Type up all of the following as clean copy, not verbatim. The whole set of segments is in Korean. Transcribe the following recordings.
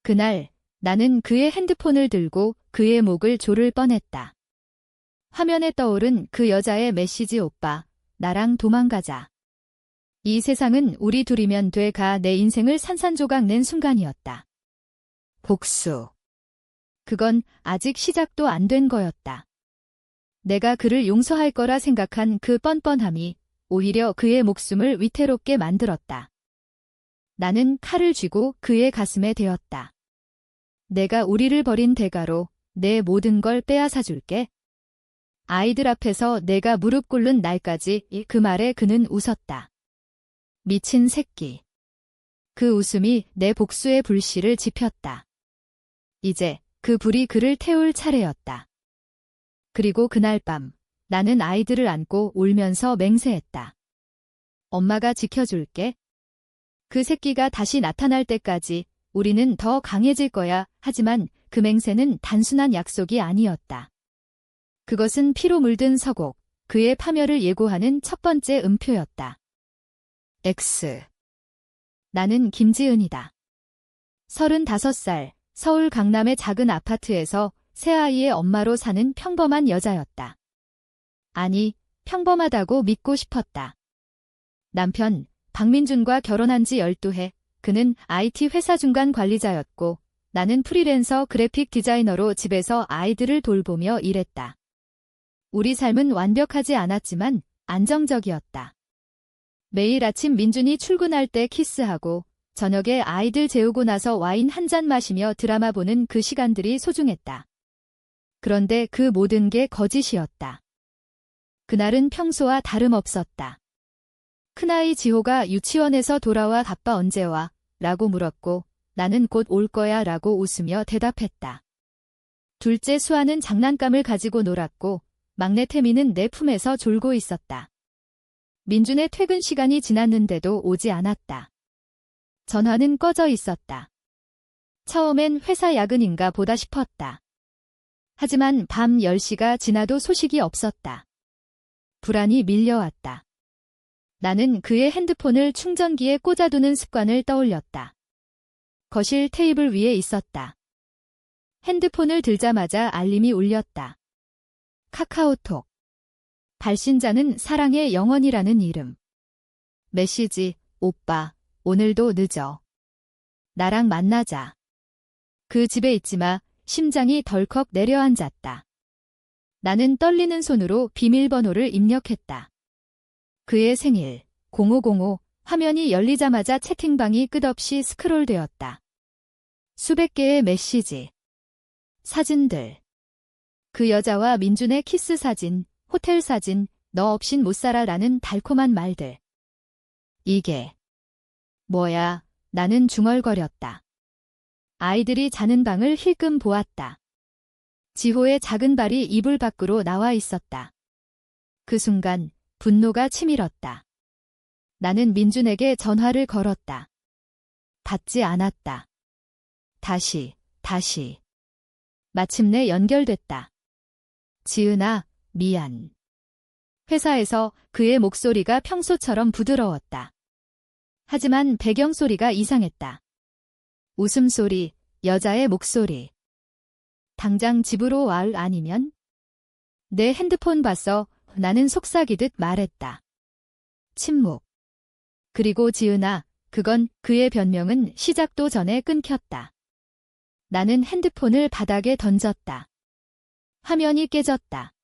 그날 나는 그의 핸드폰을 들고 그의 목을 조를 뻔했다. 화면에 떠오른 그 여자의 메시지 오빠, 나랑 도망가자. 이 세상은 우리 둘이면 돼가 내 인생을 산산조각 낸 순간이었다. 복수. 그건 아직 시작도 안 된 거였다. 내가 그를 용서할 거라 생각한 그 뻔뻔함이 오히려 그의 목숨을 위태롭게 만들었다. 나는 칼을 쥐고 그의 가슴에 대었다. 내가 우리를 버린 대가로 내 모든 걸 빼앗아 줄게. 아이들 앞에서 내가 무릎 꿇는 날까지 그 말에 그는 웃었다. 미친 새끼. 그 웃음이 내 복수의 불씨를 지폈다. 이제 그 불이 그를 태울 차례였다. 그리고 그날 밤 나는 아이들을 안고 울면서 맹세했다. 엄마가 지켜줄게. 그 새끼가 다시 나타날 때까지 우리는 더 강해질 거야. 하지만 그 맹세는 단순한 약속이 아니었다. 그것은 피로 물든 서곡, 그의 파멸을 예고하는 첫 번째 음표였다. X. 나는 김지은이다. 35살, 서울 강남의 작은 아파트에서 새아이의 엄마로 사는 평범한 여자였다. 아니, 평범하다고 믿고 싶었다. 남편, 박민준과 결혼한 지 12해, 그는 IT 회사 중간 관리자였고, 나는 프리랜서 그래픽 디자이너로 집에서 아이들을 돌보며 일했다. 우리 삶은 완벽하지 않았지만 안정적이었다. 매일 아침 민준이 출근할 때 키스하고, 저녁에 아이들 재우고 나서 와인 한 잔 마시며 드라마 보는 그 시간들이 소중했다. 그런데 그 모든 게 거짓이었다. 그날은 평소와 다름없었다. 큰아이 지호가 유치원에서 돌아와 아빠 언제 와? 라고 물었고 나는 곧 올 거야 라고 웃으며 대답했다. 둘째 수아는 장난감을 가지고 놀았고 막내 태미는 내 품에서 졸고 있었다. 민준의 퇴근 시간이 지났는데도 오지 않았다. 전화는 꺼져 있었다. 처음엔 회사 야근인가 보다 싶었다. 하지만 밤 10시가 지나도 소식이 없었다. 불안이 밀려왔다. 나는 그의 핸드폰을 충전기에 꽂아두는 습관을 떠올렸다. 거실 테이블 위에 있었다. 핸드폰을 들자마자 알림이 울렸다. 카카오톡. 발신자는 사랑의 영원이라는 이름. 메시지, 오빠, 오늘도 늦어. 나랑 만나자. 그 집에 있지 마. 심장이 덜컥 내려앉았다. 나는 떨리는 손으로 비밀번호를 입력했다. 그의 생일, 0505, 화면이 열리자마자 채팅방이 끝없이 스크롤되었다. 수백 개의 메시지. 사진들. 그 여자와 민준의 키스 사진, 호텔 사진, 너 없인 못 살아 라는 달콤한 말들. 이게 뭐야? 나는 중얼거렸다. 아이들이 자는 방을 힐끔 보았다. 지호의 작은 발이 이불 밖으로 나와 있었다. 그 순간 분노가 치밀었다. 나는 민준에게 전화를 걸었다. 받지 않았다. 다시. 마침내 연결됐다. 지은아, 미안. 회사에서 그의 목소리가 평소처럼 부드러웠다. 하지만 배경소리가 이상했다. 웃음소리, 여자의 목소리. 당장 집으로 와 아니면? 내 핸드폰 봤어. 나는 속삭이듯 말했다. 침묵. 그리고 지은아, 그건 그의 변명은 시작도 전에 끊겼다. 나는 핸드폰을 바닥에 던졌다. 화면이 깨졌다.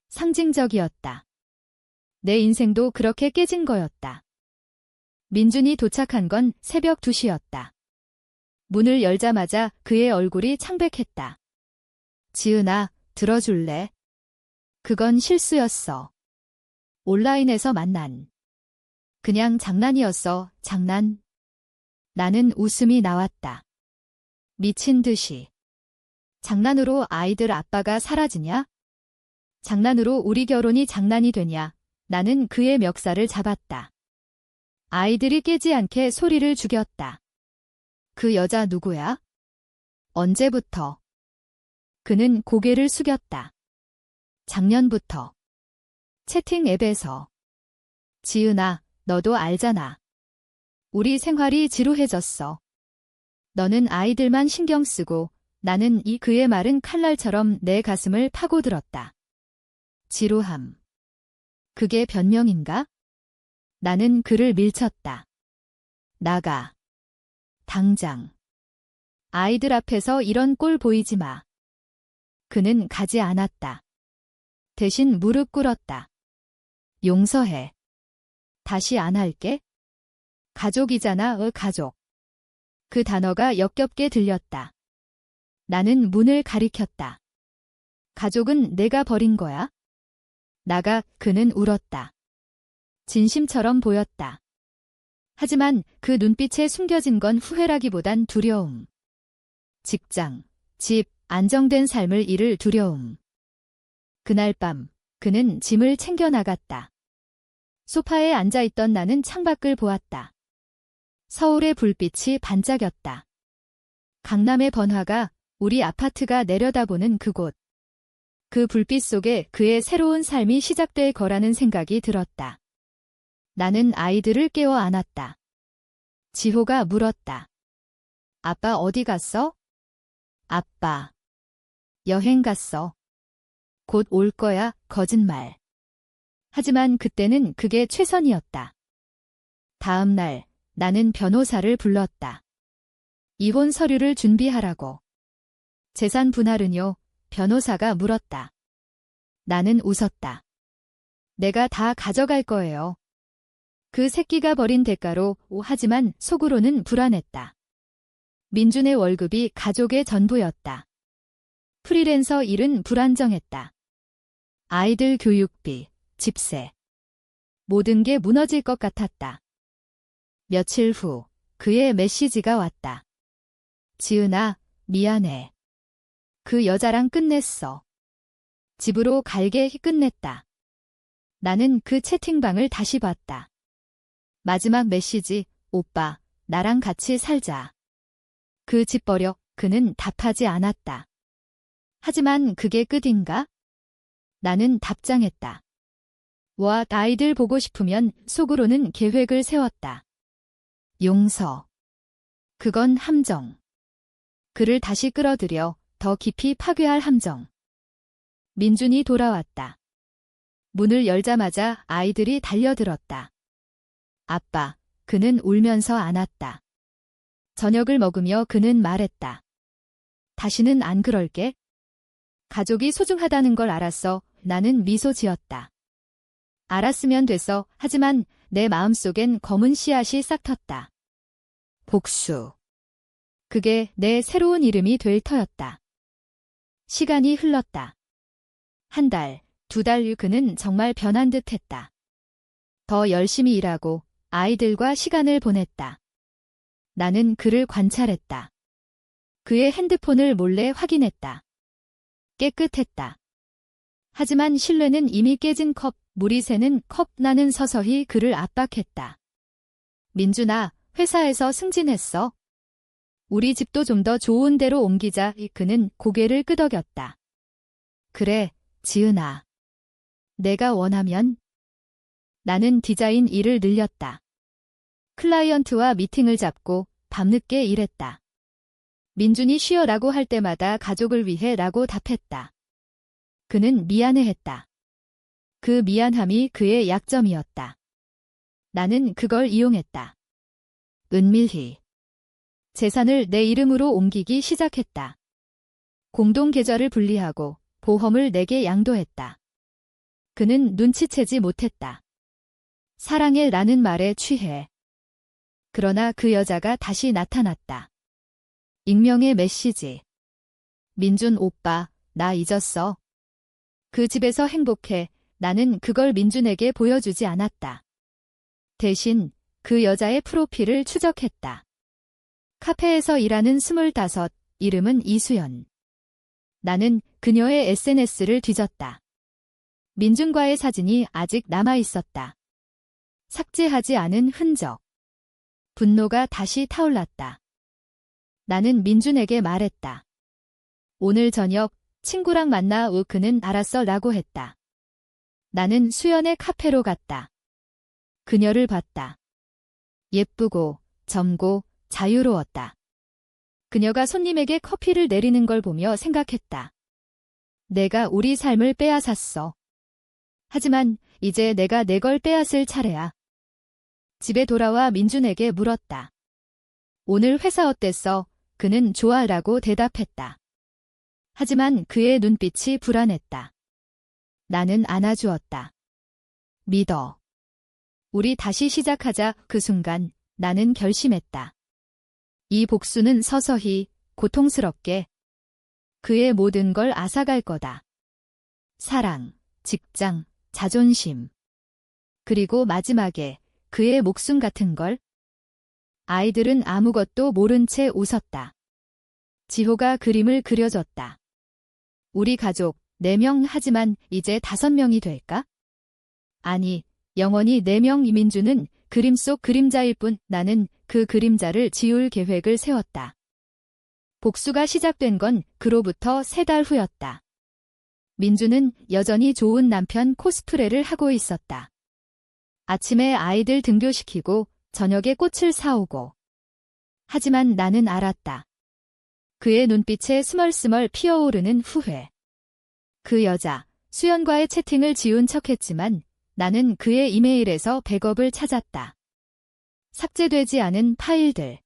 상징적이었다. 내 인생도 그렇게 깨진 거였다. 민준이 도착한 건 새벽 2시였다. 문을 열자마자 그의 얼굴이 창백했다. 지은아, 들어줄래? 그건 실수였어. 온라인에서 만난. 그냥 장난이었어, 장난. 나는 웃음이 나왔다. 미친 듯이. 장난으로 아이들 아빠가 사라지냐? 장난으로 우리 결혼이 장난이 되냐? 나는 그의 멱살을 잡았다. 아이들이 깨지 않게 소리를 죽였다. 그 여자 누구야? 언제부터? 그는 고개를 숙였다. 작년부터. 채팅 앱에서. 지은아, 너도 알잖아. 우리 생활이 지루해졌어. 너는 아이들만 신경 쓰고 나는 그의 말은 칼날처럼 내 가슴을 파고들었다. 지루함. 그게 변명인가? 나는 그를 밀쳤다. 나가. 당장. 아이들 앞에서 이런 꼴 보이지 마. 그는 가지 않았다. 대신 무릎 꿇었다. 용서해. 다시 안 할게. 가족이잖아, 가족. 그 단어가 역겹게 들렸다. 나는 문을 가리켰다. 가족은 내가 버린 거야? 나가, 그는 울었다. 진심처럼 보였다. 하지만 그 눈빛에 숨겨진 건 후회라기보단 두려움. 직장, 집, 안정된 삶을 잃을 두려움. 그날 밤, 그는 짐을 챙겨 나갔다. 소파에 앉아있던 나는 창밖을 보았다. 서울의 불빛이 반짝였다. 강남의 번화가, 우리 아파트가 내려다보는 그곳. 그 불빛 속에 그의 새로운 삶이 시작될 거라는 생각이 들었다. 나는 아이들을 깨워 안았다. 지호가 물었다. 아빠 어디 갔어? 아빠. 여행 갔어. 곧 올 거야, 거짓말. 하지만 그때는 그게 최선이었다. 다음 날, 나는 변호사를 불렀다. 이혼 서류를 준비하라고. 재산 분할은요? 변호사가 물었다. 나는 웃었다. 내가 다 가져갈 거예요. 그 새끼가 벌인 대가로, 하지만 속으로는 불안했다. 민준의 월급이 가족의 전부였다. 프리랜서 일은 불안정했다. 아이들 교육비, 집세. 모든 게 무너질 것 같았다. 며칠 후 그의 메시지가 왔다. 지은아, 미안해. 그 여자랑 끝냈어. 집으로 갈게 끝냈다. 나는 그 채팅방을 다시 봤다. 마지막 메시지, 오빠, 나랑 같이 살자. 그 집 버려, 그는 답하지 않았다. 하지만 그게 끝인가? 나는 답장했다. 와, 아이들 보고 싶으면 속으로는 계획을 세웠다. 용서. 그건 함정. 그를 다시 끌어들여 더 깊이 파괴할 함정. 민준이 돌아왔다. 문을 열자마자 아이들이 달려들었다. 아빠, 그는 울면서 안았다. 저녁을 먹으며 그는 말했다. 다시는 안 그럴게. 가족이 소중하다는 걸 알았어. 나는 미소 지었다. 알았으면 됐어. 하지만 내 마음속엔 검은 씨앗이 싹 텄다. 복수. 그게 내 새로운 이름이 될 터였다. 시간이 흘렀다. 한 달, 두 달 그는 정말 변한 듯 했다. 더 열심히 일하고 아이들과 시간을 보냈다. 나는 그를 관찰했다. 그의 핸드폰을 몰래 확인했다. 깨끗했다. 하지만 신뢰는 이미 깨진 컵, 물이 새는 컵. 나는 서서히 그를 압박했다. 민준아, 회사에서 승진했어. 우리 집도 좀 더 좋은 데로 옮기자. 그는 고개를 끄덕였다. 그래, 지은아. 내가 원하면. 나는 디자인 일을 늘렸다. 클라이언트와 미팅을 잡고 밤늦게 일했다. 민준이 쉬어라고 할 때마다 가족을 위해 라고 답했다. 그는 미안해했다. 그 미안함이 그의 약점이었다. 나는 그걸 이용했다. 은밀히. 재산을 내 이름으로 옮기기 시작했다. 공동계좌를 분리하고 보험을 내게 양도했다. 그는 눈치채지 못했다. 사랑해 라는 말에 취해. 그러나 그 여자가 다시 나타났다. 익명의 메시지. 민준 오빠, 나 잊었어. 그 집에서 행복해. 나는 그걸 민준에게 보여주지 않았다. 대신 그 여자의 프로필을 추적했다. 카페에서 일하는 25, 이름은 이수연. 나는 그녀의 SNS를 뒤졌다. 민준과의 사진이 아직 남아 있었다. 삭제하지 않은 흔적. 분노가 다시 타올랐다. 나는 민준에게 말했다. 오늘 저녁 친구랑 만나. 그는 알았어 라고 했다. 나는 수연의 카페로 갔다. 그녀를 봤다. 예쁘고 젊고 자유로웠다. 그녀가 손님에게 커피를 내리는 걸 보며 생각했다. 내가 우리 삶을 빼앗았어. 하지만 이제 내가 내 걸 빼앗을 차례야. 집에 돌아와 민준에게 물었다. 오늘 회사 어땠어? 그는 좋아라고 대답했다. 하지만 그의 눈빛이 불안했다. 나는 안아주었다. 믿어. 우리 다시 시작하자. 그 순간 나는 결심했다. 이 복수는 서서히, 고통스럽게 그의 모든 걸 앗아갈 거다. 사랑, 직장, 자존심. 그리고 마지막에 그의 목숨 같은 걸. 아이들은 아무것도 모른 채 웃었다. 지호가 그림을 그려줬다. 우리 가족 4명 하지만 이제 5명이 될까? 아니, 영원히 4명. 이민주는 그림 속 그림자일 뿐. 나는 그 그림자를 지울 계획을 세웠다. 복수가 시작된 건 그로부터 3달 후였다. 민주는 여전히 좋은 남편 코스프레를 하고 있었다. 아침에 아이들 등교시키고 저녁에 꽃을 사오고. 하지만 나는 알았다. 그의 눈빛에 스멀스멀 피어오르는 후회. 그 여자, 수연과의 채팅을 지운 척했지만 나는 그의 이메일에서 백업을 찾았다. 삭제되지 않은 파일들.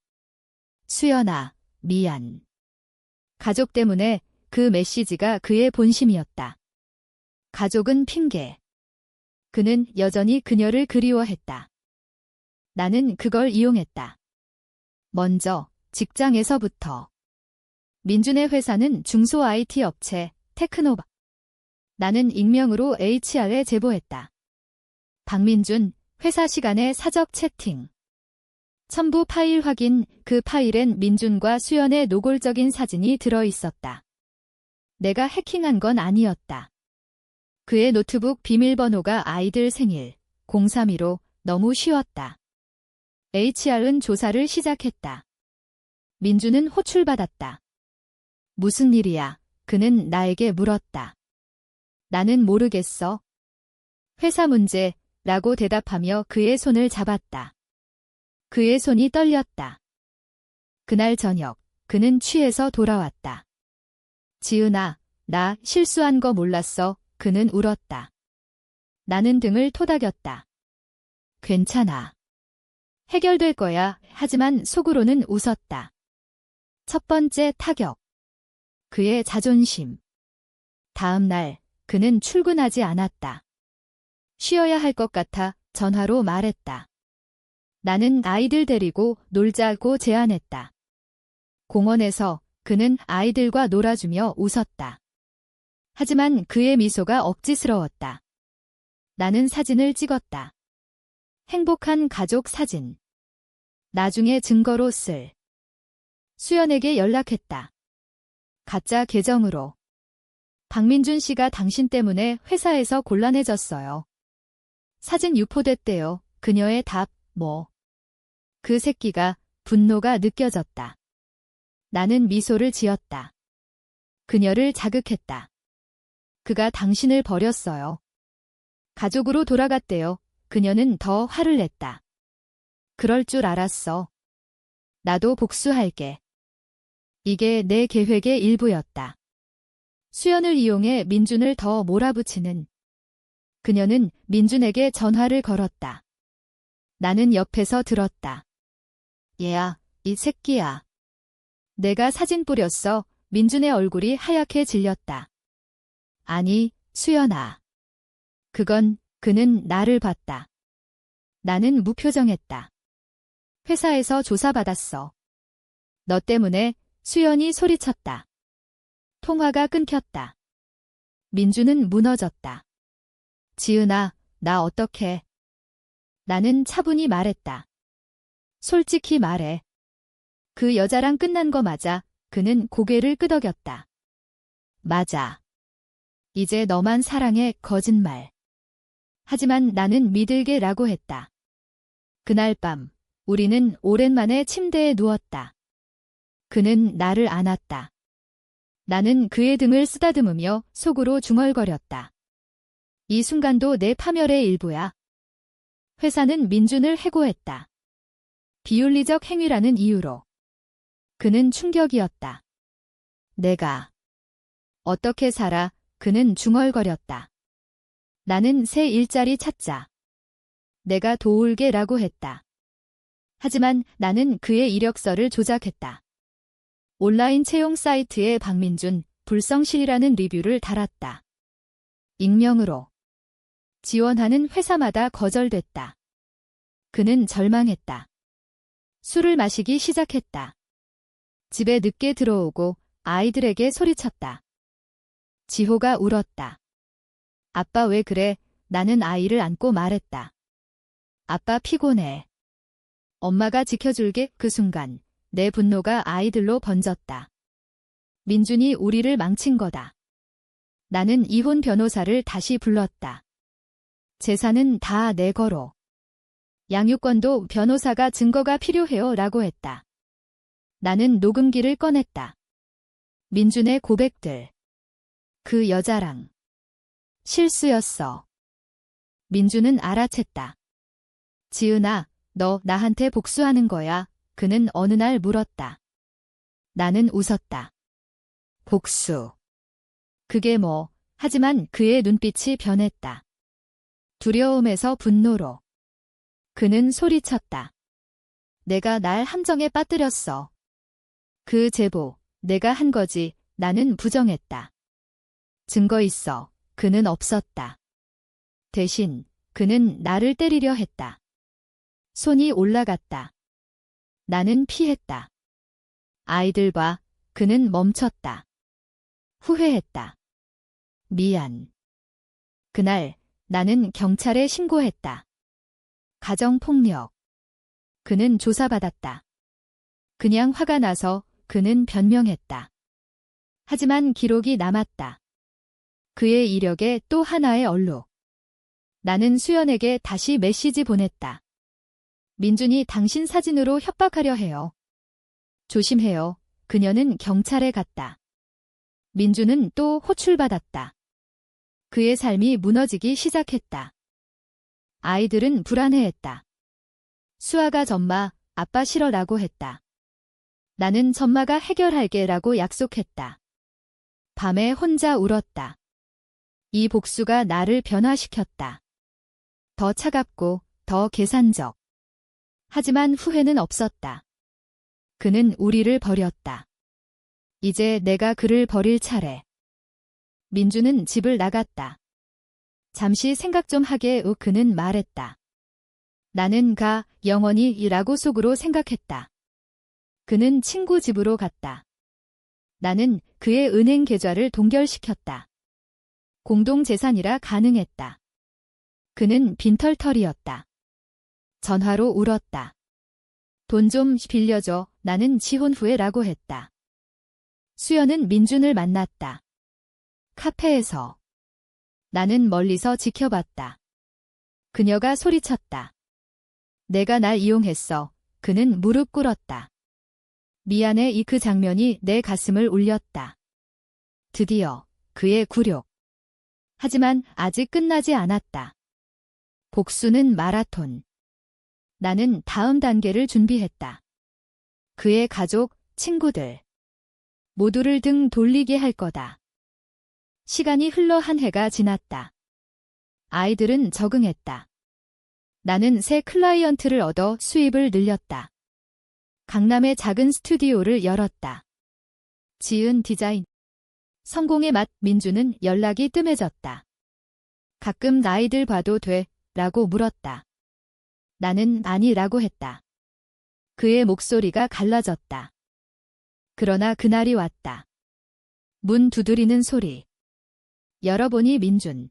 수연아, 미안. 가족 때문에. 그 메시지가 그의 본심이었다. 가족은 핑계. 그는 여전히 그녀를 그리워했다. 나는 그걸 이용했다. 먼저 직장에서부터. 민준의 회사는 중소 IT 업체 테크노바. 나는 익명으로 HR에 제보했다. 박민준, 회사 시간에 사적 채팅. 첨부 파일 확인. 그 파일엔 민준과 수연의 노골적인 사진이 들어 있었다. 내가 해킹한 건 아니었다. 그의 노트북 비밀번호가 아이들 생일 032로 너무 쉬웠다. HR은 조사를 시작했다. 민준은 호출받았다. 무슨 일이야? 그는 나에게 물었다. 나는 모르겠어. 회사 문제, 라고 대답하며 그의 손을 잡았다. 그의 손이 떨렸다. 그날 저녁, 그는 취해서 돌아왔다. 지은아, 나 실수한 거 몰랐어. 그는 울었다. 나는 등을 토닥였다. 괜찮아. 해결될 거야. 하지만 속으로는 웃었다. 첫 번째 타격. 그의 자존심. 다음 날, 그는 출근하지 않았다. 쉬어야 할 것 같아 전화로 말했다. 나는 아이들 데리고 놀자고 제안했다. 공원에서 그는 아이들과 놀아주며 웃었다. 하지만 그의 미소가 억지스러웠다. 나는 사진을 찍었다. 행복한 가족 사진. 나중에 증거로 쓸. 수연에게 연락했다. 가짜 계정으로. 박민준 씨가 당신 때문에 회사에서 곤란해졌어요. 사진 유포됐대요. 그녀의 답, 뭐. 그 새끼가. 분노가 느껴졌다. 나는 미소를 지었다. 그녀를 자극했다. 그가 당신을 버렸어요. 가족으로 돌아갔대요. 그녀는 더 화를 냈다. 그럴 줄 알았어. 나도 복수할게. 이게 내 계획의 일부였다. 수연을 이용해 민준을 더 몰아붙이는. 그녀는 민준에게 전화를 걸었다. 나는 옆에서 들었다. 얘야, 이 새끼야. 내가 사진 뿌렸어. 민준의 얼굴이 하얗게 질렸다. 아니, 수연아. 그는 나를 봤다. 나는 무표정했다. 회사에서 조사받았어. 너 때문에. 수연이 소리쳤다. 통화가 끊겼다. 민준은 무너졌다. 지은아, 나 어떡해. 나는 차분히 말했다. 솔직히 말해. 그 여자랑 끝난 거 맞아. 그는 고개를 끄덕였다. 맞아. 이제 너만 사랑해. 거짓말. 하지만 나는 믿을게라고 했다. 그날 밤 우리는 오랜만에 침대에 누웠다. 그는 나를 안았다. 나는 그의 등을 쓰다듬으며 속으로 중얼거렸다. 이 순간도 내 파멸의 일부야. 회사는 민준을 해고했다. 비윤리적 행위라는 이유로. 그는 충격이었다. 내가 어떻게 살아? 그는 중얼거렸다. 나는 새 일자리 찾자. 내가 도울게라고 했다. 하지만 나는 그의 이력서를 조작했다. 온라인 채용 사이트에 박민준, 불성실이라는 리뷰를 달았다. 익명으로. 지원하는 회사마다 거절됐다. 그는 절망했다. 술을 마시기 시작했다. 집에 늦게 들어오고 아이들에게 소리쳤다. 지호가 울었다. 아빠 왜 그래? 나는 아이를 안고 말했다. 아빠 피곤해. 엄마가 지켜줄게. 그 순간 내 분노가 아이들로 번졌다. 민준이 우리를 망친 거다. 나는 이혼 변호사를 다시 불렀다. 재산은 다 내 거로. 양육권도 변호사가 증거가 필요해요 라고 했다. 나는 녹음기를 꺼냈다. 민준의 고백들. 그 여자랑. 실수였어. 민준은 알아챘다. 지은아, 너 나한테 복수하는 거야? 그는 어느 날 물었다. 나는 웃었다. 복수. 그게 뭐, 하지만 그의 눈빛이 변했다. 두려움에서 분노로. 그는 소리쳤다. 내가 날 함정에 빠뜨렸어. 그 제보, 내가 한 거지. 나는 부정했다. 증거 있어. 그는 없었다. 대신 그는 나를 때리려 했다. 손이 올라갔다. 나는 피했다. 아이들 봐. 그는 멈췄다. 후회했다. 미안. 그날 나는 경찰에 신고했다. 가정폭력. 그는 조사받았다. 그냥 화가 나서 그는 변명했다. 하지만 기록이 남았다. 그의 이력에 또 하나의 얼룩. 나는 수연에게 다시 메시지 보냈다. 민준이 당신 사진으로 협박하려 해요. 조심해요. 그녀는 경찰에 갔다. 민준은 또 호출받았다. 그의 삶이 무너지기 시작했다. 아이들은 불안해했다. 수아가 전마, 아빠 싫어라고 했다. 나는 전마가 해결할게라고 약속했다. 밤에 혼자 울었다. 이 복수가 나를 변화시켰다. 더 차갑고 더 계산적. 하지만 후회는 없었다. 그는 우리를 버렸다. 이제 내가 그를 버릴 차례. 민주는 집을 나갔다. 잠시 생각 좀 하게. 그는 말했다. 나는 영원히 이라고 속으로 생각했다. 그는 친구 집으로 갔다. 나는 그의 은행 계좌를 동결시켰다. 공동재산이라 가능했다. 그는 빈털터리였다. 전화로 울었다. 돈 좀 빌려줘. 나는 지혼 후에라고 했다. 수연은 민준을 만났다. 카페에서. 나는 멀리서 지켜봤다. 그녀가 소리쳤다. 내가 날 이용했어. 그는 무릎 꿇었다. 미안해. 그 장면이 내 가슴을 울렸다. 드디어 그의 굴욕. 하지만 아직 끝나지 않았다. 복수는 마라톤. 나는 다음 단계를 준비했다. 그의 가족, 친구들. 모두를 등 돌리게 할 거다. 시간이 흘러 한 해가 지났다. 아이들은 적응했다. 나는 새 클라이언트를 얻어 수입을 늘렸다. 강남의 작은 스튜디오를 열었다. 지은 디자인. 성공의 맛. 민주는 연락이 뜸해졌다. 가끔 아이들 봐도 돼? 라고 물었다. 나는 아니라고 했다. 그의 목소리가 갈라졌다. 그러나 그날이 왔다. 문 두드리는 소리. 열어보니 민준.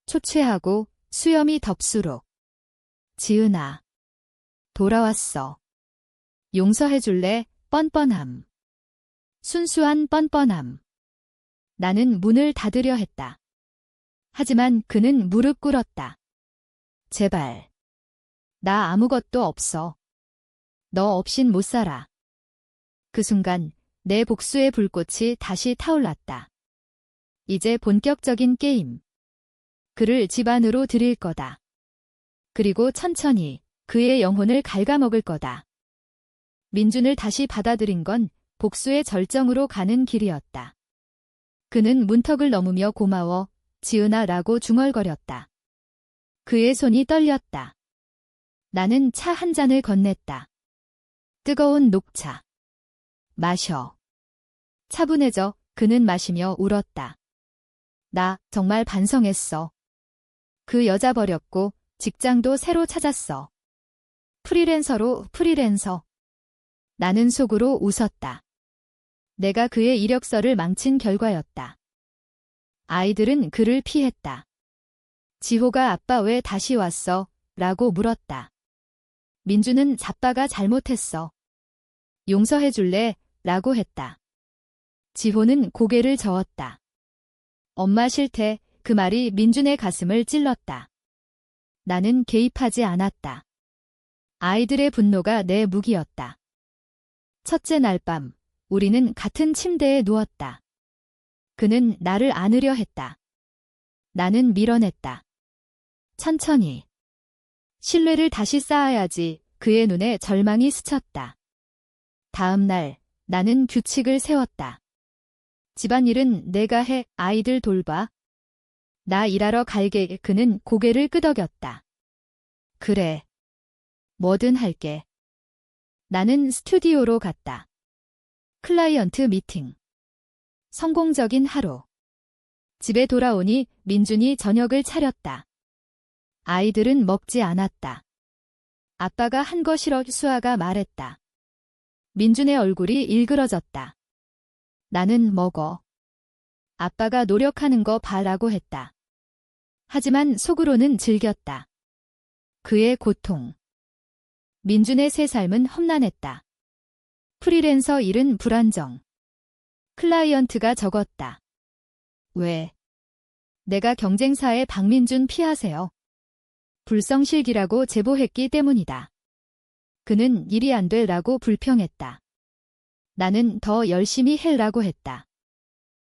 초췌하고 수염이 덥수록. 지은아. 돌아왔어. 용서해줄래? 뻔뻔함. 순수한 뻔뻔함. 나는 문을 닫으려 했다. 하지만 그는 무릎 꿇었다. 제발. 나 아무것도 없어. 너 없인 못 살아. 그 순간 내 복수의 불꽃이 다시 타올랐다. 이제 본격적인 게임. 그를 집 안으로 들일 거다. 그리고 천천히 그의 영혼을 갉아먹을 거다. 민준을 다시 받아들인 건 복수의 절정으로 가는 길이었다. 그는 문턱을 넘으며 고마워, 지은아 라고 중얼거렸다. 그의 손이 떨렸다. 나는 차 한 잔을 건넸다. 뜨거운 녹차. 마셔. 차분해져 그는 마시며 울었다. 나 정말 반성했어. 그 여자 버렸고 직장도 새로 찾았어. 프리랜서. 나는 속으로 웃었다. 내가 그의 이력서를 망친 결과였다. 아이들은 그를 피했다. 지호가 아빠 왜 다시 왔어? 라고 물었다. 민주는 자빠가 잘못했어. 용서해줄래? 라고 했다. 지호는 고개를 저었다. 엄마 싫대. 그 말이 민준의 가슴을 찔렀다. 나는 개입하지 않았다. 아이들의 분노가 내 무기였다. 첫째 날 밤, 우리는 같은 침대에 누웠다. 그는 나를 안으려 했다. 나는 밀어냈다. 천천히. 신뢰를 다시 쌓아야지. 그의 눈에 절망이 스쳤다. 다음 날, 나는 규칙을 세웠다. 집안일은 내가 해, 아이들 돌봐. 나 일하러 갈게. 그는 고개를 끄덕였다. 그래. 뭐든 할게. 나는 스튜디오로 갔다. 클라이언트 미팅. 성공적인 하루. 집에 돌아오니 민준이 저녁을 차렸다. 아이들은 먹지 않았다. 아빠가 한 거 싫어. 수아가 말했다. 민준의 얼굴이 일그러졌다. 나는 먹어. 아빠가 노력하는 거 봐라고 했다. 하지만 속으로는 즐겼다. 그의 고통. 민준의 새 삶은 험난했다. 프리랜서 일은 불안정. 클라이언트가 적었다. 왜? 내가 경쟁사의 박민준 피하세요. 불성실기라고 제보했기 때문이다. 그는 일이 안 돼라고 불평했다. 나는 더 열심히 해라고 했다.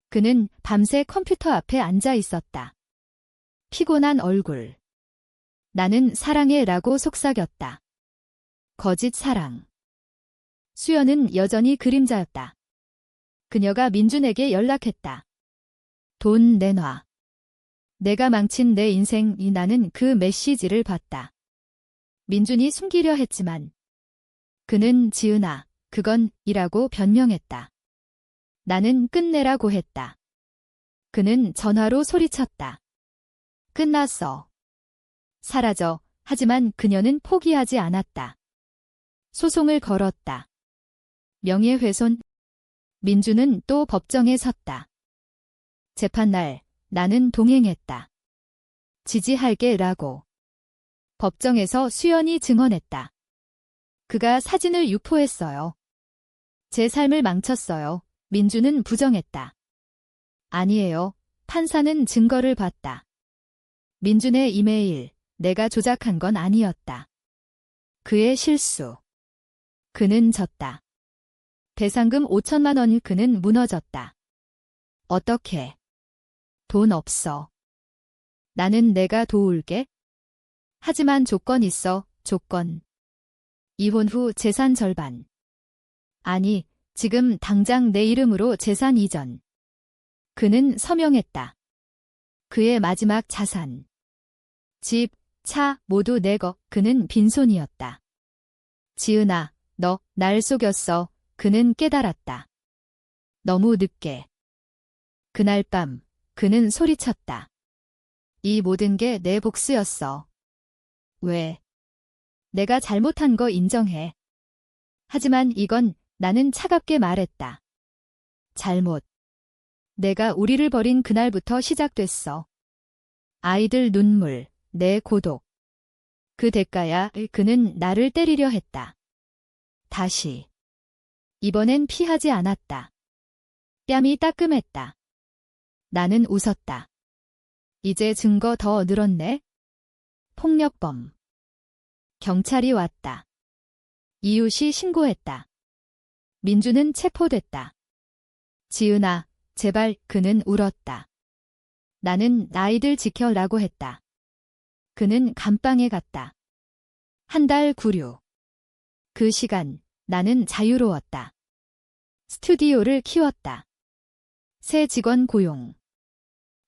그는 밤새 컴퓨터 앞에 앉아 있었다. 피곤한 얼굴. 나는 사랑해라고 속삭였다. 거짓 사랑. 수연은 여전히 그림자였다. 그녀가 민준에게 연락했다. 돈 내놔. 내가 망친 내 인생이. 나는 그 메시지를 봤다. 민준이 숨기려 했지만 그는 지은아, 그건 이라고 변명했다. 나는 끝내라고 했다. 그는 전화로 소리쳤다. 끝났어. 사라져. 하지만 그녀는 포기하지 않았다. 소송을 걸었다. 명예훼손. 민주는 또 법정에 섰다. 재판날, 나는 동행했다. 지지할게 라고. 법정에서 수연이 증언했다. 그가 사진을 유포했어요. 제 삶을 망쳤어요. 민주는 부정했다. 아니에요. 판사는 증거를 봤다. 민준의 이메일, 내가 조작한 건 아니었다. 그의 실수. 그는 졌다. 배상금 5천만 원. 그는 무너졌다. 어떻게? 돈 없어. 나는 내가 도울게. 하지만 조건 있어. 조건. 이혼 후 재산 절반. 아니, 지금 당장 내 이름으로 재산 이전. 그는 서명했다. 그의 마지막 자산. 집, 차, 모두 내 거. 그는 빈손이었다. 지은아, 너 날 속였어. 그는 깨달았다. 너무 늦게. 그날 밤, 그는 소리쳤다. 이 모든 게 내 복수였어. 왜? 내가 잘못한 거 인정해. 하지만 이건 나는 차갑게 말했다. 잘못. 내가 우리를 버린 그날부터 시작됐어. 아이들 눈물, 내 고독. 그 대가야. 그는 나를 때리려 했다. 다시. 이번엔 피하지 않았다. 뺨이 따끔했다. 나는 웃었다. 이제 증거 더 늘었네? 폭력범. 경찰이 왔다. 이웃이 신고했다. 민주는 체포됐다. 지은아, 제발. 그는 울었다. 나는 아이들 지켜라고 했다. 그는 감방에 갔다. 한 달 구류. 그 시간 나는 자유로웠다. 스튜디오를 키웠다. 새 직원 고용.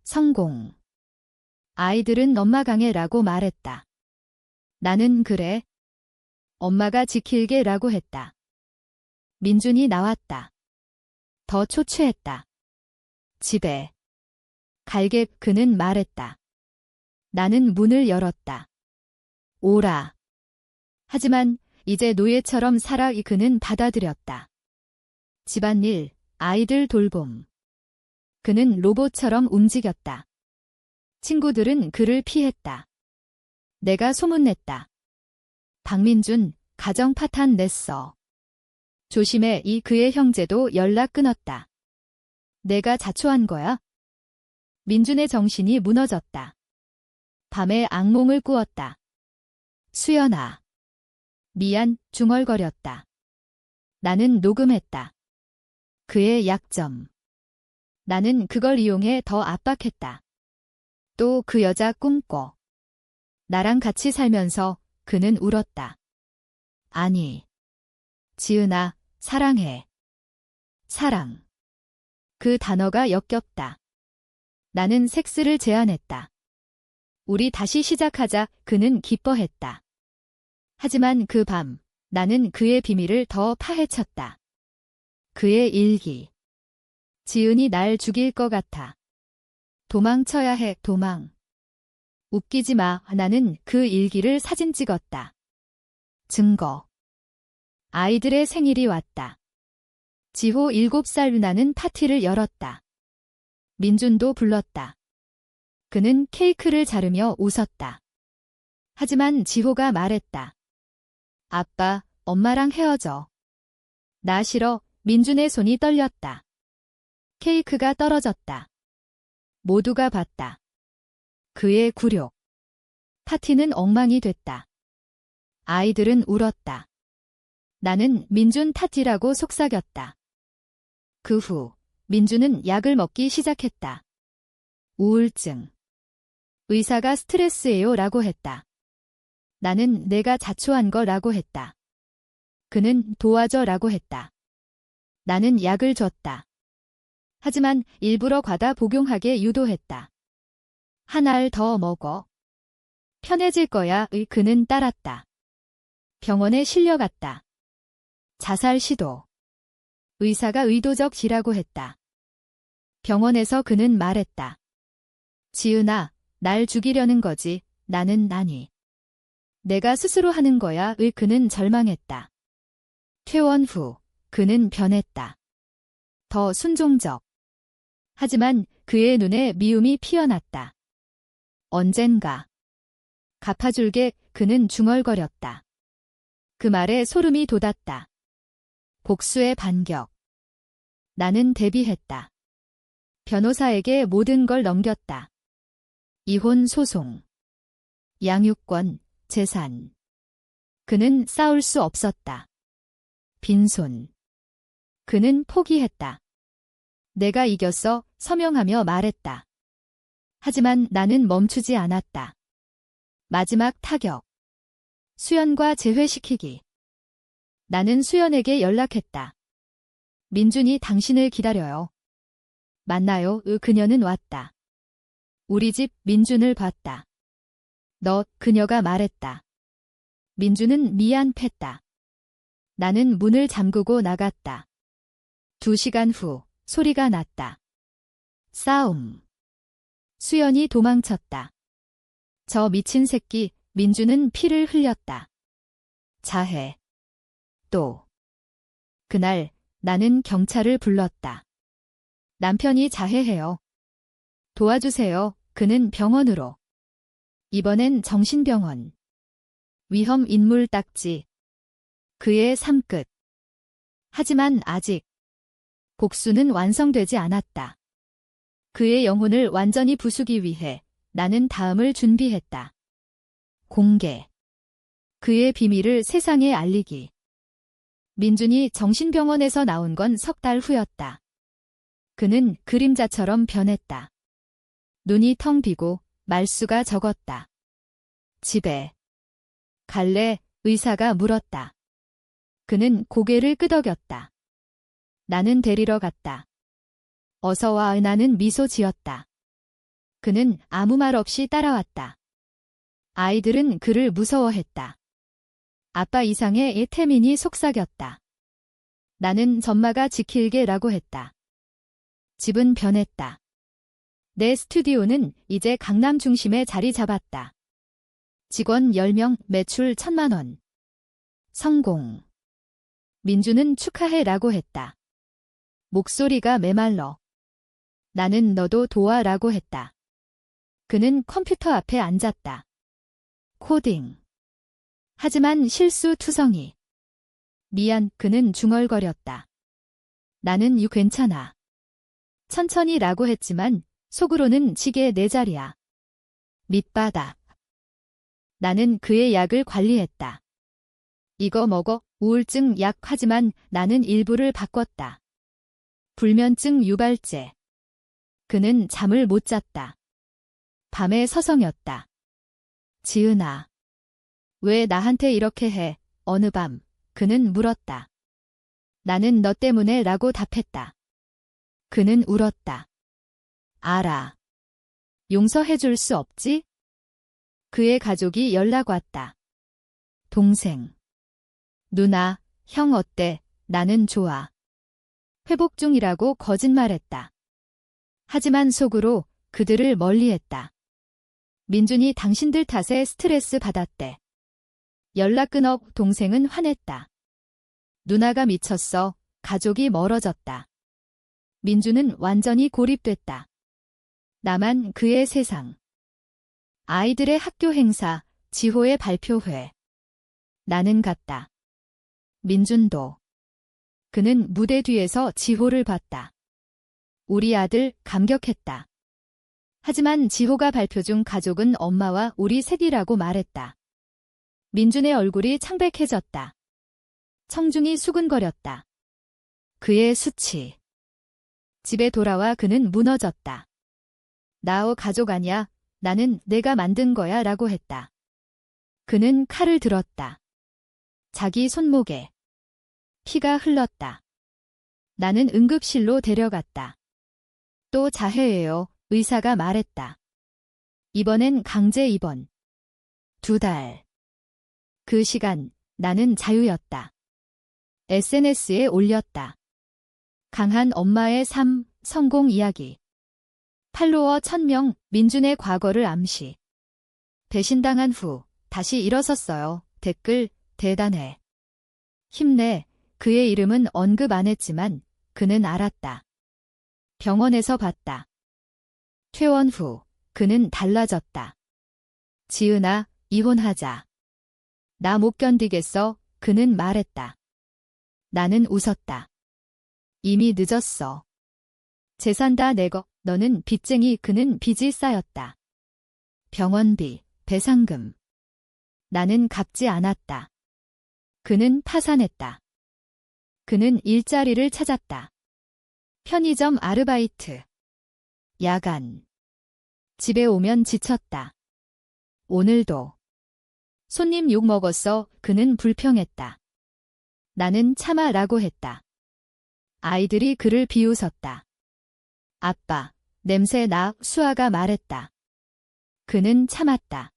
성공. 아이들은 엄마 강해라고 말했다. 나는 그래. 엄마가 지킬게라고 했다. 민준이 나왔다. 더 초췌했다. 집에. 갈게 그는 말했다. 나는 문을 열었다. 오라. 하지만 이제 노예처럼 살아 그는 받아들였다. 집안일, 아이들 돌봄. 그는 로봇처럼 움직였다. 친구들은 그를 피했다. 내가 소문냈다. 박민준, 가정 파탄 냈어. 조심해 그의 형제도 연락 끊었다. 내가 자초한 거야? 민준의 정신이 무너졌다. 밤에 악몽을 꾸었다. 수연아. 미안, 중얼거렸다. 나는 녹음했다. 그의 약점. 나는 그걸 이용해 더 압박했다. 또 그 여자 꿈꿔. 나랑 같이 살면서 그는 울었다. 아니. 지은아, 사랑해. 사랑. 그 단어가 역겹다. 나는 섹스를 제안했다. 우리 다시 시작하자. 그는 기뻐했다. 하지만 그 밤, 나는 그의 비밀을 더 파헤쳤다. 그의 일기. 지은이 날 죽일 것 같아. 도망쳐야 해, 도망. 웃기지 마. 나는 그 일기를 사진 찍었다. 증거. 아이들의 생일이 왔다. 지호 7살 나는 파티를 열었다. 민준도 불렀다. 그는 케이크를 자르며 웃었다. 하지만 지호가 말했다. 아빠, 엄마랑 헤어져. 나 싫어. 민준의 손이 떨렸다. 케이크가 떨어졌다. 모두가 봤다. 그의 굴욕. 파티는 엉망이 됐다. 아이들은 울었다. 나는 민준 탓이라고 속삭였다. 그 후 민준은 약을 먹기 시작했다. 우울증. 의사가 스트레스예요 라고 했다. 나는 내가 자초한 거라고 했다. 그는 도와줘 라고 했다. 나는 약을 줬다. 하지만 일부러 과다 복용하게 유도했다. 한 알 더 먹어. 편해질 거야. 그는 따랐다. 병원에 실려갔다. 자살 시도. 의사가 의도적이라고 했다. 병원에서 그는 말했다. 지은아, 날 죽이려는 거지. 나는 아니. 내가 스스로 하는 거야. 그는 절망했다. 퇴원 후 그는 변했다. 더 순종적. 하지만 그의 눈에 미움이 피어났다. 언젠가. 갚아줄게. 그는 중얼거렸다. 그 말에 소름이 돋았다. 복수의 반격. 나는 대비했다. 변호사에게 모든 걸 넘겼다. 이혼 소송. 양육권, 재산. 그는 싸울 수 없었다. 빈손. 그는 포기했다. 내가 이겼어. 서명하며 말했다. 하지만 나는 멈추지 않았다. 마지막 타격. 수연과 재회시키기. 나는 수연에게 연락했다. 민준이 당신을 기다려요. 만나요. 그녀는 왔다. 우리 집 민준을 봤다. 그녀가 말했다. 민준은 미안했다. 나는 문을 잠그고 나갔다. 2시간 후 소리가 났다. 싸움. 수연이 도망쳤다. 저 미친 새끼. 민준은 피를 흘렸다. 자해. 또. 그날 나는 경찰을 불렀다. 남편이 자해해요. 도와주세요. 그는 병원으로. 이번엔 정신병원. 위험 인물 딱지. 그의 삶끝. 하지만 아직 복수는 완성되지 않았다. 그의 영혼을 완전히 부수기 위해 나는 다음을 준비했다. 공개. 그의 비밀을 세상에 알리기. 민준이 정신병원에서 나온 건 3달 후였다. 그는 그림자처럼 변했다. 눈이 텅 비고 말수가 적었다. 집에 갈래? 의사가 물었다. 그는 고개를 끄덕였다. 나는 데리러 갔다. 어서 와. 나는 미소 지었다. 그는 아무 말 없이 따라왔다. 아이들은 그를 무서워했다. 아빠 이상의 태민이 속삭였다. 나는 전마가 지킬게라고 했다. 집은 변했다. 내 스튜디오는 이제 강남 중심에 자리 잡았다. 직원 10명, 매출 1,000만 원. 성공. 민주는 축하해라고 했다. 목소리가 메말라. 나는 너도 도와라고 했다. 그는 컴퓨터 앞에 앉았다. 코딩. 하지만 실수투성이. 미안, 그는 중얼거렸다. 나는 괜찮아. 천천히라고 했지만 속으로는 지게 내 자리야. 밑바닥. 나는 그의 약을 관리했다. 이거 먹어. 우울증 약. 하지만 나는 일부를 바꿨다. 불면증 유발제. 그는 잠을 못 잤다. 밤에 서성였다. 지은아. 왜 나한테 이렇게 해? 어느 밤 그는 물었다. 나는 너 때문에 라고 답했다. 그는 울었다. 알아. 용서해 줄 수 없지? 그의 가족이 연락 왔다. 동생. 누나, 형 어때? 나는 좋아. 회복 중이라고 거짓말했다. 하지만 속으로 그들을 멀리했다. 민준이 당신들 탓에 스트레스 받았대. 연락 끊어. 동생은 화냈다. 누나가 미쳤어. 가족이 멀어졌다. 민주는 완전히 고립됐다. 나만 그의 세상. 아이들의 학교 행사, 지호의 발표회. 나는 갔다. 민준도. 그는 무대 뒤에서 지호를 봤다. 우리 아들 감격했다. 하지만 지호가 발표 중 가족은 엄마와 우리 셋이라고 말했다. 민준의 얼굴이 창백해졌다. 청중이 수근거렸다. 그의 수치. 집에 돌아와 그는 무너졌다. 나오 가족 아냐. 나는 내가 만든 거야 라고 했다. 그는 칼을 들었다. 자기 손목에. 피가 흘렀다. 나는 응급실로 데려갔다. 또 자해해요. 의사가 말했다. 이번엔 강제 입원. 2달. 그 시간 나는 자유였다. SNS에 올렸다. 강한 엄마의 삶, 성공 이야기. 팔로워 1,000명, 민준의 과거를 암시. 배신당한 후 다시 일어섰어요. 댓글, 대단해. 힘내. 그의 이름은 언급 안 했지만 그는 알았다. 병원에서 봤다. 퇴원 후 그는 달라졌다. 지은아, 이혼하자. 나 못 견디겠어. 그는 말했다. 나는 웃었다. 이미 늦었어. 재산 다 내거. 너는 빚쟁이. 그는 빚이 쌓였다. 병원비, 배상금. 나는 갚지 않았다. 그는 파산했다. 그는 일자리를 찾았다. 편의점 아르바이트. 야간. 집에 오면 지쳤다. 오늘도. 손님 욕 먹었어. 그는 불평했다. 나는 참아라고 했다. 아이들이 그를 비웃었다. 아빠, 냄새 나. 수아가 말했다. 그는 참았다.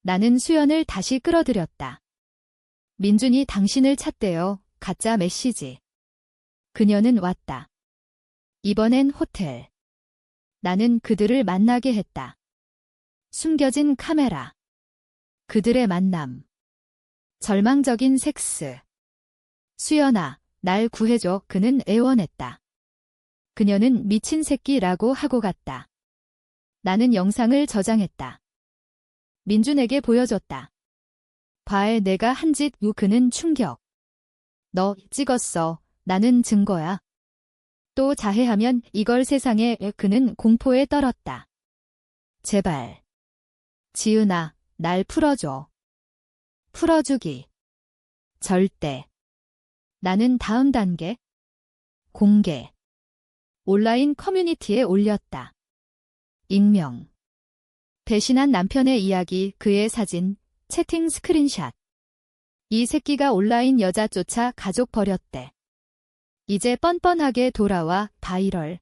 나는 수연을 다시 끌어들였다. 민준이 당신을 찾대요. 가짜 메시지. 그녀는 왔다. 이번엔 호텔. 나는 그들을 만나게 했다. 숨겨진 카메라. 그들의 만남. 절망적인 섹스. 수연아, 날 구해줘. 그는 애원했다. 그녀는 미친 새끼라고 하고 갔다. 나는 영상을 저장했다. 민준에게 보여줬다. 봐에 내가 한 짓. 그는 충격. 너 찍었어. 나는 증거야. 또 자해하면 이걸 세상에. 그는 공포에 떨었다. 제발. 지은아, 날 풀어줘. 풀어주기. 절대. 나는 다음 단계. 공개. 온라인 커뮤니티에 올렸다. 익명. 배신한 남편의 이야기, 그의 사진, 채팅 스크린샷. 이 새끼가 온라인 여자 쫓아 가족 버렸대. 이제 뻔뻔하게 돌아와 바이럴.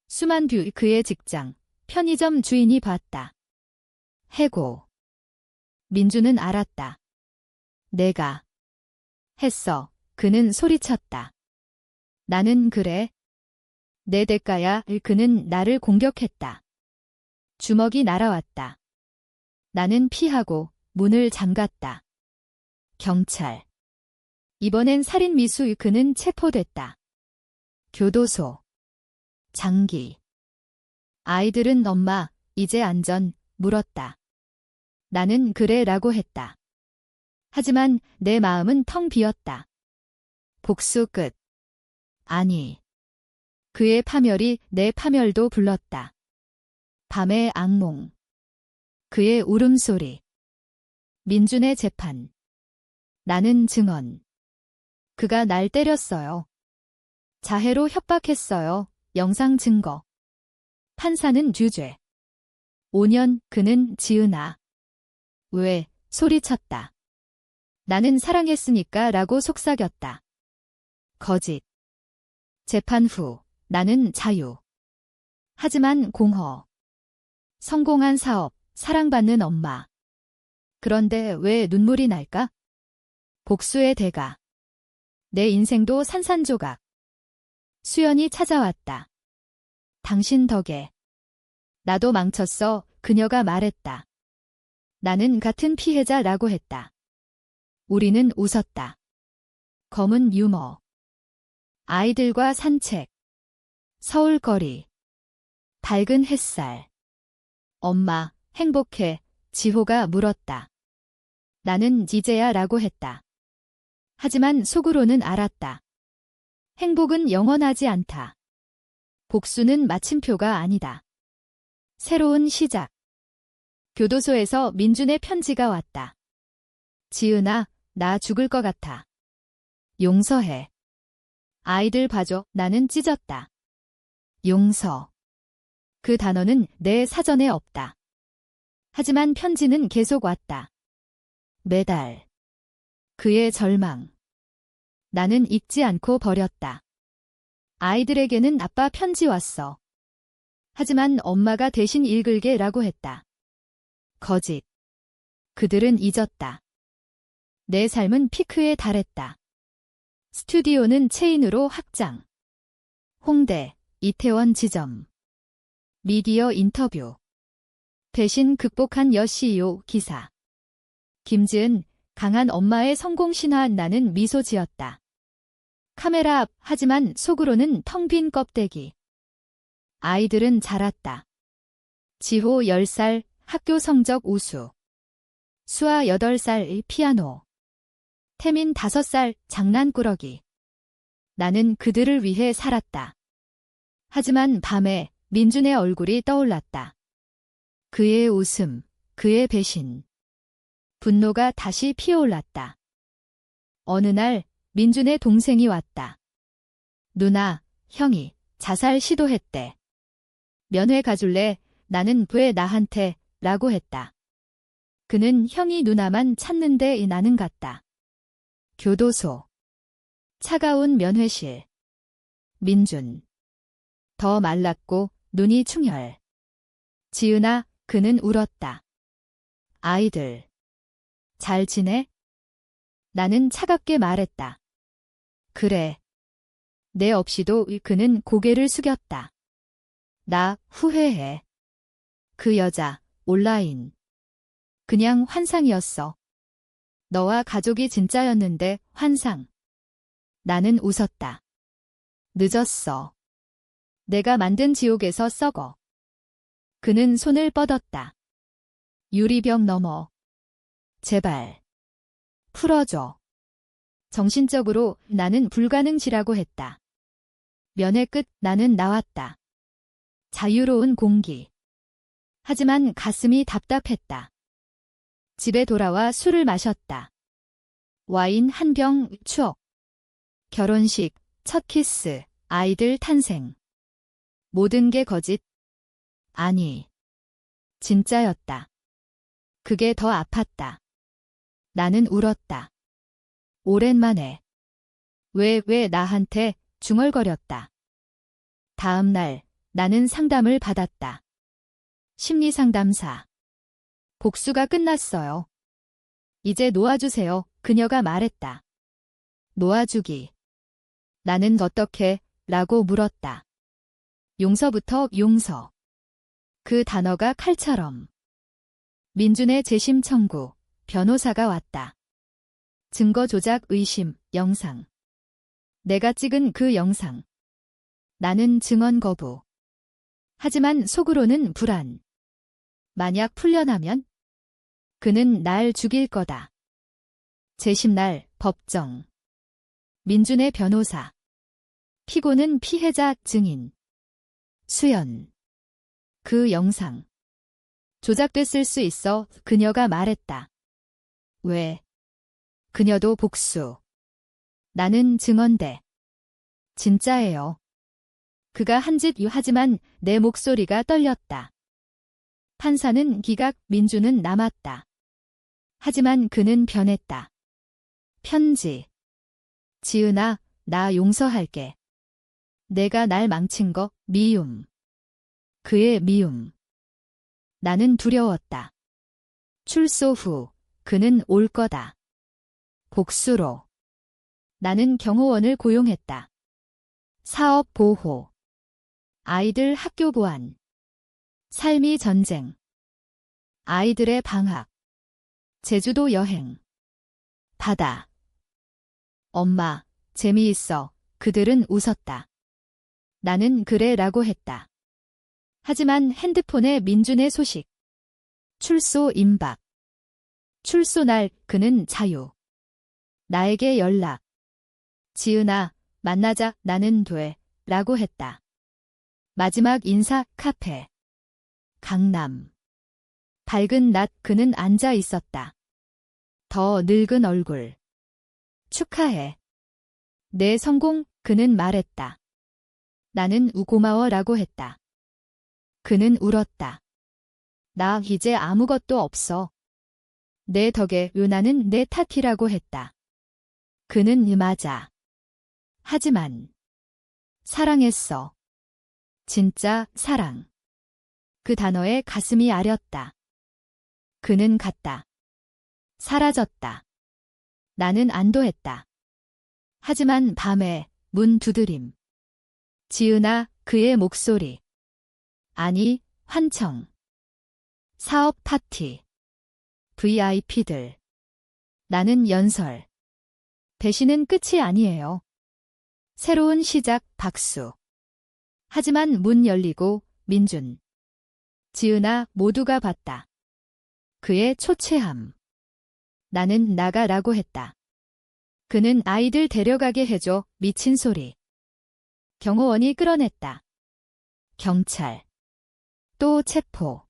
수만 뷰 그의 직장, 편의점 주인이 봤다. 해고. 민주는 알았다. 내가 했어. 그는 소리쳤다. 나는 그래. 내 대가야. 그는 나를 공격했다. 주먹이 날아왔다. 나는 피하고 문을 잠갔다. 경찰. 이번엔 살인 미수. 그는 체포됐다. 교도소. 장기. 아이들은 엄마, 이제 안전, 물었다. 나는 그래라고 했다. 하지만 내 마음은 텅 비었다. 복수 끝. 아니. 그의 파멸이 내 파멸도 불렀다. 밤의 악몽. 그의 울음소리. 민준의 재판. 나는 증언. 그가 날 때렸어요. 자해로 협박했어요. 영상 증거. 판사는 유죄. 5년. 그는 지은아. 왜? 소리쳤다. 나는 사랑했으니까 라고 속삭였다. 거짓. 재판 후 나는 자유. 하지만 공허. 성공한 사업, 사랑받는 엄마. 그런데 왜 눈물이 날까? 복수의 대가. 내 인생도 산산조각. 수연이 찾아왔다. 당신 덕에. 나도 망쳤어. 그녀가 말했다. 나는 같은 피해자라고 했다. 우리는 웃었다. 검은 유머. 아이들과 산책. 서울거리. 밝은 햇살. 엄마, 행복해. 지호가 물었다. 나는 이제야 라고 했다. 하지만 속으로는 알았다. 행복은 영원하지 않다. 복수는 마침표가 아니다. 새로운 시작. 교도소에서 민준의 편지가 왔다. 지은아, 나 죽을 것 같아. 용서해. 아이들 봐줘. 나는 찢었다. 용서. 그 단어는 내 사전에 없다. 하지만 편지는 계속 왔다. 매달. 그의 절망. 나는 읽지 않고 버렸다. 아이들에게는 아빠 편지 왔어. 하지만 엄마가 대신 읽을게라고 했다. 거짓. 그들은 잊었다. 내 삶은 피크에 달했다. 스튜디오는 체인으로 확장. 홍대, 이태원 지점. 미디어 인터뷰. 대신 극복한 여 CEO 기사. 김지은, 강한 엄마의 성공 신화. 나는 미소 지었다. 카메라 앞. 하지만 속으로는 텅 빈 껍데기. 아이들은 자랐다. 지호 10살, 학교 성적 우수. 수아 8살, 피아노. 태민 5살, 장난꾸러기. 나는 그들을 위해 살았다. 하지만 밤에 민준의 얼굴이 떠올랐다. 그의 웃음, 그의 배신. 분노가 다시 피어올랐다. 어느 날 민준의 동생이 왔다. 누나, 형이 자살 시도했대. 면회 가줄래? 나는 왜 나한테? 라고 했다. 그는 형이 누나만 찾는데 나는 갔다. 교도소. 차가운 면회실. 민준. 더 말랐고 눈이 충혈. 지은아, 그는 울었다. 아이들. 잘 지내? 나는 차갑게 말했다. 그래. 내 없이도. 그는 고개를 숙였다. 나 후회해. 그 여자, 온라인. 그냥 환상이었어. 너와 가족이 진짜였는데 환상. 나는 웃었다. 늦었어. 내가 만든 지옥에서 썩어. 그는 손을 뻗었다. 유리병 넘어. 제발. 풀어줘. 정신적으로 나는 불가능지라고 했다. 면회 끝. 나는 나왔다. 자유로운 공기. 하지만 가슴이 답답했다. 집에 돌아와 술을 마셨다. 와인 한 병. 추억. 결혼식, 첫 키스, 아이들 탄생. 모든 게 거짓? 아니. 진짜였다. 그게 더 아팠다. 나는 울었다. 오랜만에. 왜 나한테 중얼거렸다. 다음 날 나는 상담을 받았다. 심리상담사. 복수가 끝났어요. 이제 놓아주세요. 그녀가 말했다. 놓아주기. 나는 어떻게? 라고 물었다. 용서부터 용서. 그 단어가 칼처럼. 민준의 재심 청구. 변호사가 왔다. 증거 조작 의심, 영상. 내가 찍은 그 영상. 나는 증언 거부. 하지만 속으로는 불안. 만약 풀려나면? 그는 날 죽일 거다. 재심날 법정. 민준의 변호사. 피고는 피해자 증인. 수연. 그 영상. 조작됐을 수 있어. 그녀가 말했다. 왜? 그녀도 복수. 나는 증언대. 진짜예요. 그가 한 짓 하지만 내 목소리가 떨렸다. 판사는 기각, 민준은 남았다. 하지만 그는 변했다. 편지. 지은아, 나 용서할게. 내가 날 망친 거, 미움. 그의 미움. 나는 두려웠다. 출소 후, 그는 올 거다. 복수로. 나는 경호원을 고용했다. 사업 보호. 아이들 학교 보안. 삶이 전쟁. 아이들의 방학. 제주도 여행. 바다. 엄마, 재미있어. 그들은 웃었다. 나는 그래라고 했다. 하지만 핸드폰에 민준의 소식. 출소 임박. 출소 날 그는 자유. 나에게 연락. 지은아, 만나자. 나는 돼. 라고 했다. 마지막 인사 카페. 강남. 밝은 낮 그는 앉아 있었다. 더 늙은 얼굴. 축하해. 내 성공, 그는 말했다. 나는 고마워라고 했다. 그는 울었다. 나 이제 아무것도 없어. 내 덕에 나는 내 탓이라고 했다. 그는 맞아. 하지만 사랑했어. 진짜 사랑. 그 단어에 가슴이 아렸다. 그는 갔다. 사라졌다. 나는 안도했다. 하지만 밤에 문 두드림. 지은아, 그의 목소리. 아니, 환청. 사업 파티. VIP들. 나는 연설. 배신은 끝이 아니에요. 새로운 시작, 박수. 하지만 문 열리고 민준. 지은아, 모두가 봤다. 그의 초췌함. 나는 나가라고 했다. 그는 아이들 데려가게 해줘. 미친 소리. 경호원이 끌어냈다. 경찰. 또 체포.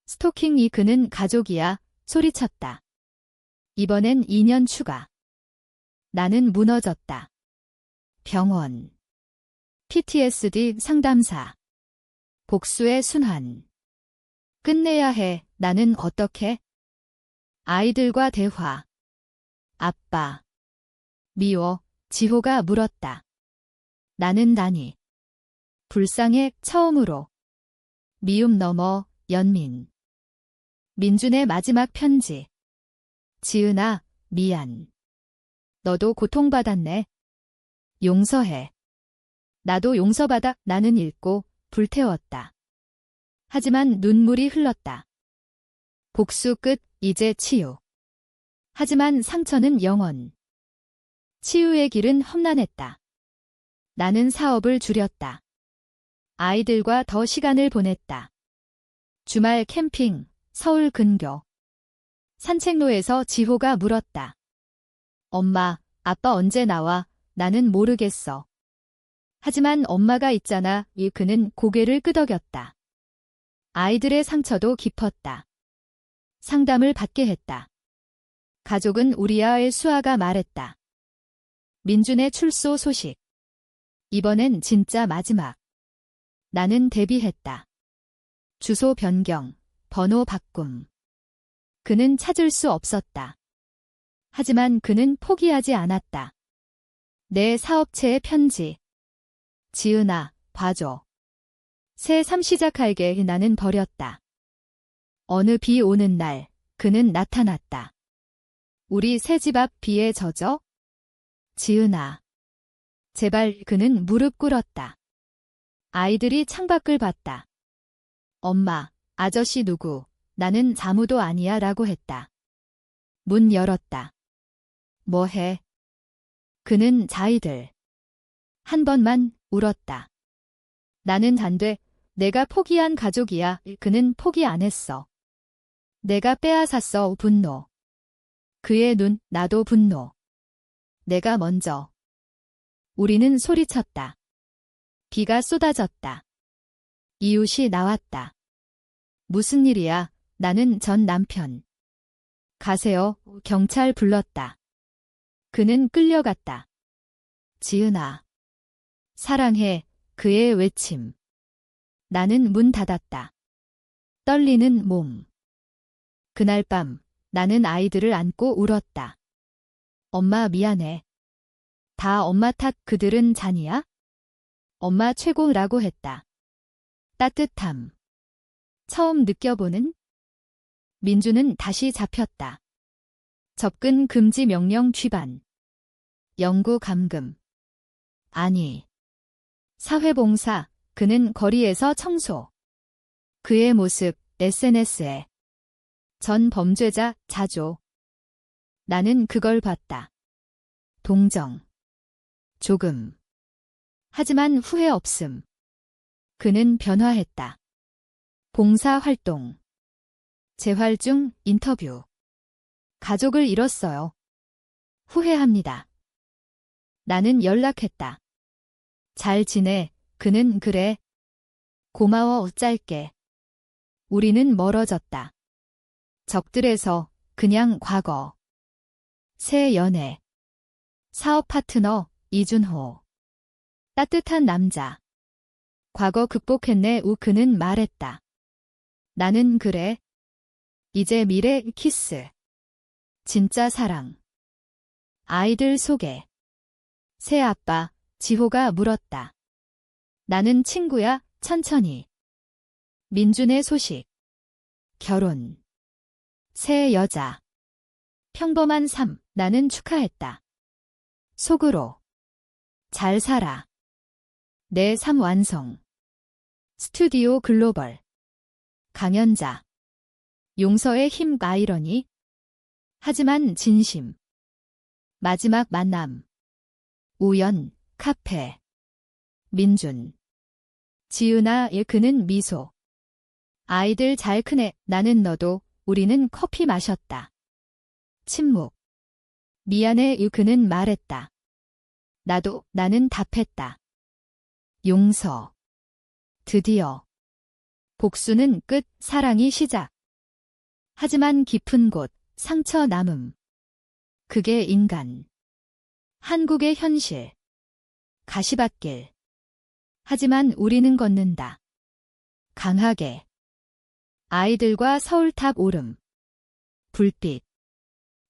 스토킹이 그는 가족이야. 소리쳤다. 이번엔 2년 추가. 나는 무너졌다. 병원. PTSD 상담사. 복수의 순환. 끝내야 해. 나는 어떻게? 아이들과 대화. 아빠. 미워. 지호가 물었다. 나는 나니. 불쌍해. 처음으로. 미움 넘어 연민. 민준의 마지막 편지. 지은아, 미안. 너도 고통받았네. 용서해. 나도 용서받아. 나는 읽고 불태웠다. 하지만 눈물이 흘렀다. 복수 끝. 이제 치유. 하지만 상처는 영원. 치유의 길은 험난했다. 나는 사업을 줄였다. 아이들과 더 시간을 보냈다. 주말 캠핑, 서울 근교. 산책로에서 지호가 물었다. 엄마, 아빠 언제 나와? 나는 모르겠어. 하지만 엄마가 있잖아. 그는 고개를 끄덕였다. 아이들의 상처도 깊었다. 상담을 받게 했다. 가족은 우리야의 수아가 말했다. 민준의 출소 소식. 이번엔 진짜 마지막. 나는 데뷔했다. 주소 변경, 번호 바꿈. 그는 찾을 수 없었다. 하지만 그는 포기하지 않았다. 내 사업체의 편지. 지은아, 봐줘. 새 삶 시작할게 나는 버렸다. 어느 비 오는 날, 그는 나타났다. 우리 새 집 앞 비에 젖어? 지은아. 제발 그는 무릎 꿇었다. 아이들이 창밖을 봤다. 엄마, 아저씨 누구? 나는 자무도 아니야 라고 했다. 문 열었다. 뭐해? 그는 자이들. 한 번만 울었다. 나는 안 돼. 내가 포기한 가족이야. 그는 포기 안 했어. 내가 빼앗았어. 분노. 그의 눈, 나도 분노. 내가 먼저. 우리는 소리쳤다. 비가 쏟아졌다. 이웃이 나왔다. 무슨 일이야? 나는 전 남편. 가세요. 경찰 불렀다. 그는 끌려갔다. 지은아. 사랑해. 그의 외침. 나는 문 닫았다. 떨리는 몸. 그날 밤 나는 아이들을 안고 울었다. 엄마 미안해. 다 엄마 탓. 그들은 잔이야? 엄마 최고라고 했다. 따뜻함. 처음 느껴보는? 민주는 다시 잡혔다. 접근 금지 명령 취반. 영구 감금. 아니. 사회봉사. 그는 거리에서 청소. 그의 모습 SNS에. 전 범죄자 자조. 나는 그걸 봤다. 동정. 조금. 하지만 후회 없음. 그는 변화했다. 봉사활동. 재활 중 인터뷰. 가족을 잃었어요. 후회합니다. 나는 연락했다. 잘 지내. 그는 그래. 고마워. 짧게. 우리는 멀어졌다. 적들에서 그냥 과거. 새 연애. 사업 파트너 이준호. 따뜻한 남자. 과거 극복했네. 그는 말했다. 나는 그래. 이제 미래 키스. 진짜 사랑. 아이들 소개. 새 아빠 지호가 물었다. 나는 친구야. 천천히. 민준의 소식. 결혼. 새 여자. 평범한 삶. 나는 축하했다. 속으로. 잘 살아. 내 삶 완성. 스튜디오 글로벌. 강연자. 용서의 힘. 아이러니. 하지만 진심. 마지막 만남. 우연. 카페. 민준. 지은아. 그는 미소. 아이들 잘 크네. 나는 너도. 우리는 커피 마셨다. 침묵. 미안해. 그는 말했다. 나도. 나는 답했다. 용서. 드디어. 복수는 끝. 사랑이 시작. 하지만 깊은 곳. 상처 남음. 그게 인간. 한국의 현실. 가시밭길. 하지만 우리는 걷는다. 강하게. 아이들과 서울탑 오름. 불빛.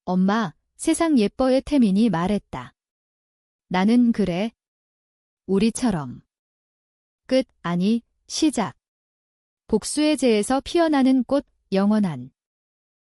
엄마, 세상 예뻐의 태민이 말했다. 나는 그래. 우리처럼. 끝, 아니, 시작. 복수의 재에서 피어나는 꽃, 영원한.